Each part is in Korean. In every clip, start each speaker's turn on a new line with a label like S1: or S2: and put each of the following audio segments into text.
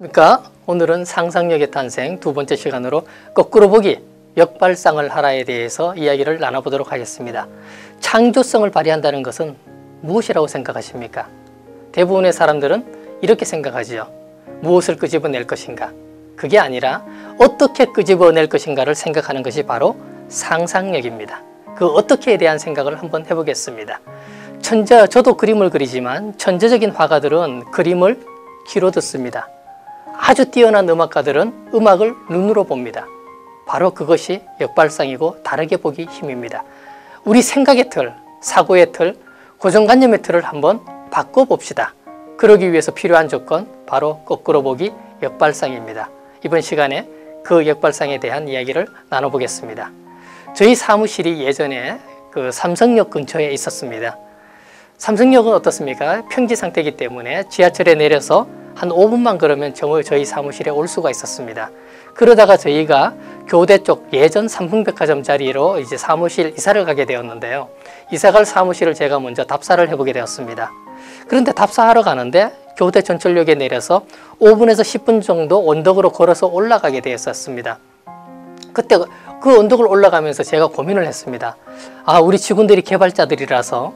S1: 그러니까 오늘은 상상력의 탄생 두 번째 시간으로 거꾸로 보기 역발상을 하라에 대해서 이야기를 나눠보도록 하겠습니다. 창조성을 발휘한다는 것은 무엇이라고 생각하십니까? 대부분의 사람들은 이렇게 생각하지요. 무엇을 끄집어낼 것인가? 그게 아니라 어떻게 끄집어낼 것인가를 생각하는 것이 바로 상상력입니다. 그 어떻게에 대한 생각을 한번 해보겠습니다. 저도 그림을 그리지만 천재적인 화가들은 그림을 귀로 듣습니다. 아주 뛰어난 음악가들은 음악을 눈으로 봅니다. 바로 그것이 역발상이고 다르게 보기 힘입니다. 우리 생각의 틀, 사고의 틀, 고정관념의 틀을 한번 바꿔봅시다. 그러기 위해서 필요한 조건 바로 거꾸로 보기 역발상입니다. 이번 시간에 그 역발상에 대한 이야기를 나눠보겠습니다. 저희 사무실이 예전에 그 삼성역 근처에 있었습니다. 삼성역은 어떻습니까? 평지 상태이기 때문에 지하철에 내려서 한 5분만 걸으면 저희 사무실에 올 수가 있었습니다. 그러다가 저희가 교대 쪽 예전 삼풍백화점 자리로 이제 사무실 이사를 가게 되었는데요. 이사갈 사무실을 제가 먼저 답사를 해보게 되었습니다. 그런데 답사하러 가는데 교대 전철역에 내려서 5분에서 10분 정도 언덕으로 걸어서 올라가게 되었습니다. 그때 그 언덕을 올라가면서 제가 고민을 했습니다. 우리 직원들이 개발자들이라서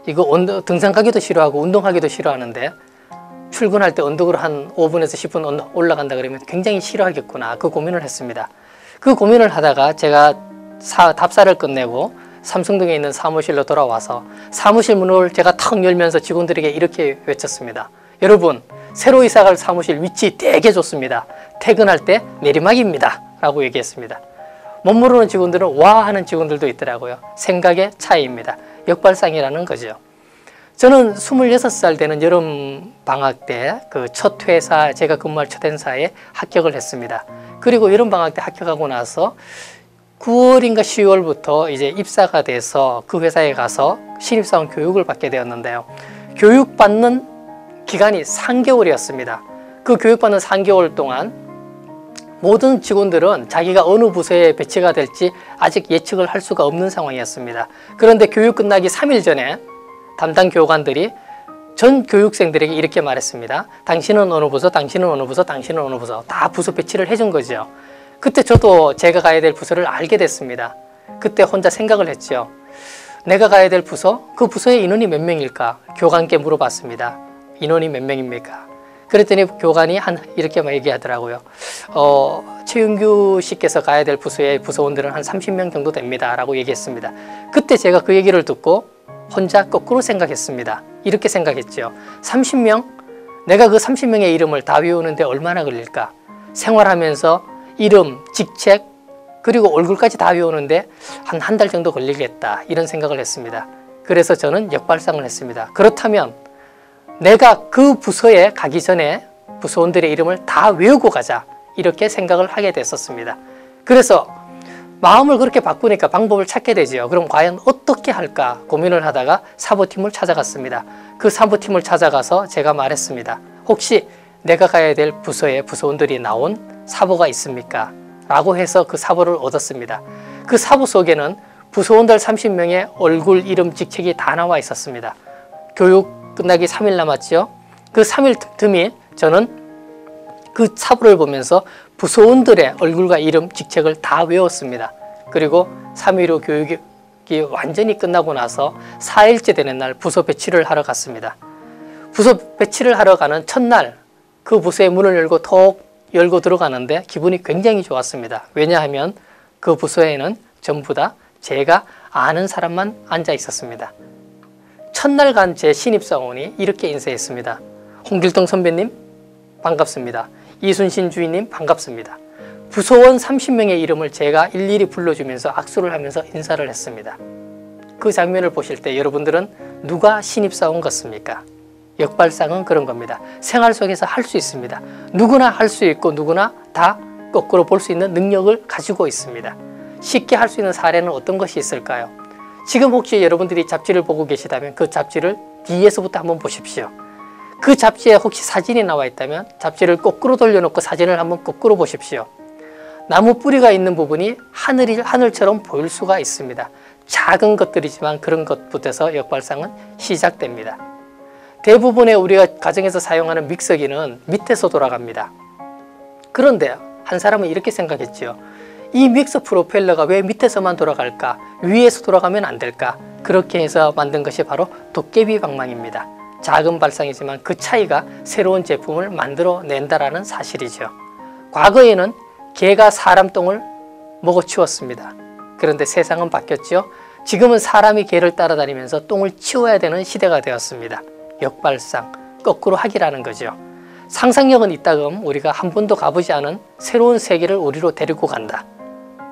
S1: 이거 등산 가기도 싫어하고 운동하기도 싫어하는데 출근할 때 언덕으로 한 5분에서 10분 올라간다 그러면 굉장히 싫어하겠구나. 그 고민을 했습니다. 그 고민을 하다가 제가 답사를 끝내고 삼성동에 있는 사무실로 돌아와서 사무실 문을 제가 탁 열면서 직원들에게 이렇게 외쳤습니다. 여러분, 새로 이사갈 사무실 위치 되게 좋습니다. 퇴근할 때 내리막입니다. 라고 얘기했습니다. 못 모르는 직원들은 와 하는 직원들도 있더라고요. 생각의 차이입니다. 역발상이라는 거죠. 저는 26살 되는 여름 방학 때 그 첫 회사, 제가 근무할 첫 회사에 합격을 했습니다. 그리고 여름 방학 때 합격하고 나서 9월인가 10월부터 이제 입사가 돼서 그 회사에 가서 신입사원 교육을 받게 되었는데요. 교육받는 기간이 3개월이었습니다. 그 교육받는 3개월 동안 모든 직원들은 자기가 어느 부서에 배치가 될지 아직 예측을 할 수가 없는 상황이었습니다. 그런데 교육 끝나기 3일 전에 담당 교관들이 전 교육생들에게 이렇게 말했습니다. 당신은 어느 부서, 당신은 어느 부서, 당신은 어느 부서, 다 부서 배치를 해준 거죠. 그때 저도 제가 가야 될 부서를 알게 됐습니다. 그때 혼자 생각을 했죠. 내가 가야 될 부서, 그 부서의 인원이 몇 명일까? 교관께 물어봤습니다. 인원이 몇 명입니까? 그랬더니 교관이 이렇게 얘기하더라고요. 최윤규 씨께서 가야 될 부서의 부서원들은 한 30명 정도 됩니다. 라고 얘기했습니다. 그때 제가 그 얘기를 듣고 혼자 거꾸로 생각했습니다. 이렇게 생각했죠. 30명? 내가 그 30명의 이름을 다 외우는데 얼마나 걸릴까? 생활하면서 이름, 직책, 그리고 얼굴까지 다 외우는데 한 달 정도 걸리겠다. 이런 생각을 했습니다. 그래서 저는 역발상을 했습니다. 그렇다면 내가 그 부서에 가기 전에 부서원들의 이름을 다 외우고 가자. 이렇게 생각을 하게 됐었습니다. 그래서 마음을 그렇게 바꾸니까 방법을 찾게 되죠. 그럼 과연 어떻게 할까 고민을 하다가 사보팀을 찾아갔습니다. 그 사보팀을 찾아가서 제가 말했습니다. 혹시 내가 가야 될 부서에 부서원들이 나온 사보가 있습니까? 라고 해서 그 사보를 얻었습니다. 그 사보 속에는 부서원들 30명의 얼굴, 이름, 직책이 다 나와 있었습니다. 교육 끝나기 3일 남았죠. 그 3일 틈이 저는 그 사보를 보면서 부서원들의 얼굴과 이름, 직책을 다 외웠습니다. 그리고 3일 후 교육이 완전히 끝나고 나서 4일째 되는 날 부서 배치를 하러 갔습니다. 부서 배치를 하러 가는 첫날 그 부서의 문을 열고 톡 열고 들어가는데 기분이 굉장히 좋았습니다. 왜냐하면 그 부서에는 전부 다 제가 아는 사람만 앉아 있었습니다. 첫날 간 제 신입사원이 이렇게 인사했습니다. 홍길동 선배님 반갑습니다. 이순신 주인님 반갑습니다. 부서원 30명의 이름을 제가 일일이 불러주면서 악수를 하면서 인사를 했습니다. 그 장면을 보실 때 여러분들은 누가 신입사원 같습니까? 역발상은 그런 겁니다. 생활 속에서 할 수 있습니다. 누구나 할 수 있고 누구나 다 거꾸로 볼 수 있는 능력을 가지고 있습니다. 쉽게 할 수 있는 사례는 어떤 것이 있을까요? 지금 혹시 여러분들이 잡지를 보고 계시다면 그 잡지를 뒤에서부터 한번 보십시오. 그 잡지에 혹시 사진이 나와 있다면 잡지를 거꾸로 돌려놓고 사진을 한번 거꾸로 보십시오. 나무 뿌리가 있는 부분이 하늘처럼 보일 수가 있습니다. 작은 것들이지만 그런 것부터서 역발상은 시작됩니다. 대부분의 우리가 가정에서 사용하는 믹서기는 밑에서 돌아갑니다. 그런데 한 사람은 이렇게 생각했죠. 이 믹서 프로펠러가 왜 밑에서만 돌아갈까? 위에서 돌아가면 안 될까? 그렇게 해서 만든 것이 바로 도깨비 방망입니다. 작은 발상이지만 그 차이가 새로운 제품을 만들어낸다는 사실이죠. 과거에는 개가 사람 똥을 먹어치웠습니다. 그런데 세상은 바뀌었죠. 지금은 사람이 개를 따라다니면서 똥을 치워야 되는 시대가 되었습니다. 역발상, 거꾸로 하기라는 거죠. 상상력은 있다금 우리가 한 번도 가보지 않은 새로운 세계를 우리로 데리고 간다.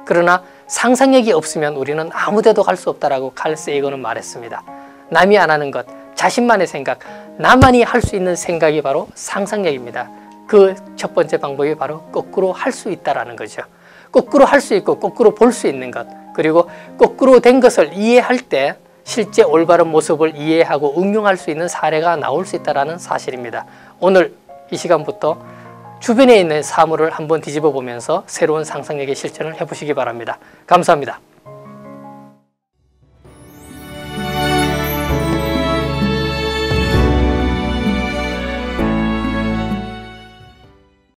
S1: 그러나 상상력이 없으면 우리는 아무 데도 갈 수 없다라고 칼 세이건은 말했습니다. 남이 안 하는 것, 자신만의 생각, 나만이 할 수 있는 생각이 바로 상상력입니다. 그 첫 번째 방법이 바로 거꾸로 할 수 있다라는 거죠. 거꾸로 할 수 있고 거꾸로 볼 수 있는 것, 그리고 거꾸로 된 것을 이해할 때 실제 올바른 모습을 이해하고 응용할 수 있는 사례가 나올 수 있다는 사실입니다. 오늘 이 시간부터 주변에 있는 사물을 한번 뒤집어 보면서 새로운 상상력의 실천을 해보시기 바랍니다. 감사합니다.